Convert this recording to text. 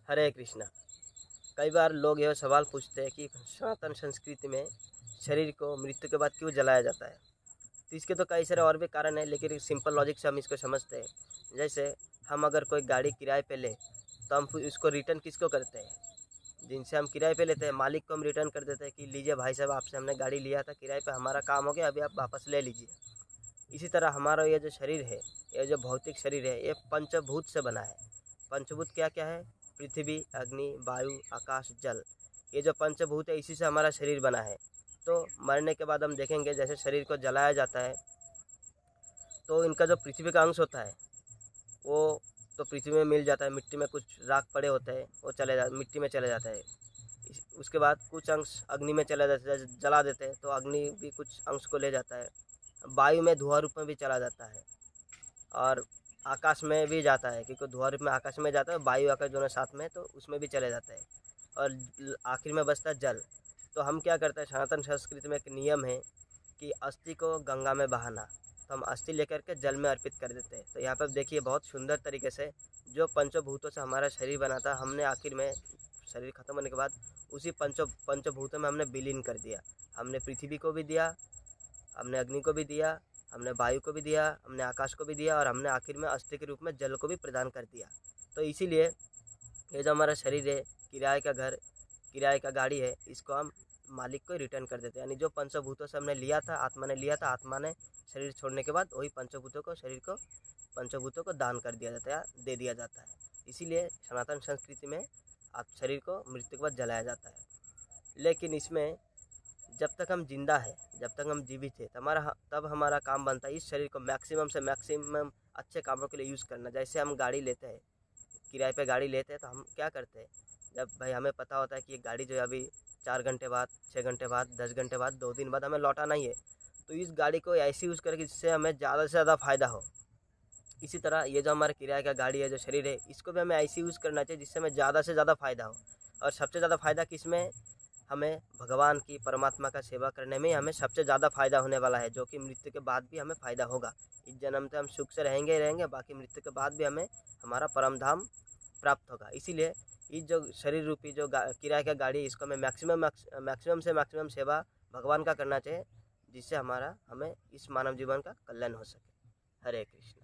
हरे कृष्णा। कई बार लोग यह सवाल पूछते हैं कि सनातन संस्कृति में शरीर को मृत्यु के बाद क्यों जलाया जाता है। तो इसके तो कई सारे और भी कारण हैं, लेकिन सिंपल लॉजिक से हम इसको समझते हैं। जैसे हम अगर कोई गाड़ी किराए पे ले तो हम फिर उसको रिटर्न किसको करते हैं? जिनसे हम किराए पे लेते हैं मालिक को हम रिटर्न कर देते हैं कि लीजिए भाई साहब, आपसे हमने गाड़ी लिया था किराए पे, हमारा काम हो गया, अभी आप वापस ले लीजिए। इसी तरह हमारा ये जो शरीर है, ये जो भौतिक शरीर है, ये पंचभूत से बना है। पंचभूत क्या क्या है? पृथ्वी, अग्नि, वायु, आकाश, जल। ये जो पंचभूत है इसी से हमारा शरीर बना है। तो मरने के बाद हम देखेंगे जैसे शरीर को जलाया जाता है तो इनका जो पृथ्वी का अंश होता है वो तो पृथ्वी में मिल जाता है, मिट्टी में कुछ राख पड़े होते हैं वो मिट्टी में चले जाता है। उसके बाद कुछ अंश अग्नि में चला जाता है, जला देते हैं तो अग्नि भी कुछ अंश को ले जाता है। वायु में धुआं रूप में भी चला जाता है और आकाश में भी जाता है, क्योंकि धुआं रूप में आकाश में जाता है, वायु आकाश दोनों साथ में, तो उसमें भी चले जाता है। और आखिर में बचता है जल। तो हम क्या करते हैं, सनातन संस्कृति में एक नियम है कि अस्थि को गंगा में बहाना। तो हम अस्थि लेकर के जल में अर्पित कर देते हैं। तो यहाँ पर देखिए बहुत सुंदर तरीके से जो पंचभूतों से हमारा शरीर बना था, हमने आखिर में शरीर खत्म होने के बाद उसी पंचभूतों में हमने विलीन कर दिया। हमने पृथ्वी को भी दिया, हमने अग्नि को भी दिया, हमने वायु को भी दिया, हमने आकाश को भी दिया और हमने आखिर में अस्थि के रूप में जल को भी प्रदान कर दिया। तो इसीलिए ये जो हमारा शरीर है, किराए का घर, किराए का गाड़ी है, इसको हम मालिक को रिटर्न कर देते हैं। यानी जो पंचभूतों से हमने लिया था, आत्मा ने लिया था, आत्मा ने शरीर छोड़ने के बाद वही पंचभूतों को दान कर दिया जाता है या दे दिया जाता है। इसीलिए सनातन संस्कृति में आप शरीर को मृत्यु के बाद जलाया जाता है। लेकिन इसमें जब तक हम जिंदा है, जब तक हम जीवित है, तब हमारा काम बनता है इस शरीर को मैक्सिमम से मैक्सिमम अच्छे कामों के लिए यूज़ करना। जैसे हम गाड़ी लेते हैं, किराए पे गाड़ी लेते हैं, तो हम क्या करते हैं, जब भाई हमें पता होता है कि ये गाड़ी जो है अभी 4 घंटे बाद, 6 घंटे बाद, 10 घंटे बाद, 2 दिन बाद हमें लौटाना ही है, तो इस गाड़ी को ऐसे यूज़ करें जिससे हमें ज़्यादा से ज़्यादा फ़ायदा हो। इसी तरह ये जो हमारा किराए का गाड़ी है, जो शरीर है, इसको भी हमें ऐसे यूज़ करना चाहिए जिससे हमें ज़्यादा से ज़्यादा फ़ायदा हो। और सबसे ज़्यादा फ़ायदा किस में? हमें भगवान की, परमात्मा का सेवा करने में हमें सबसे ज़्यादा फ़ायदा होने वाला है, जो कि मृत्यु के बाद भी हमें फ़ायदा होगा। इस जन्म से हम सुख से रहेंगे ही रहेंगे, बाकी मृत्यु के बाद भी हमें हमारा परम धाम प्राप्त होगा। इसीलिए इस जो शरीर रूपी जो किराए का गाड़ी है, इसको हमें मैक्सिमम से मैक्सिमम सेवा भगवान का करना चाहिए, जिससे हमें इस मानव जीवन का कल्याण हो सके। हरे कृष्ण।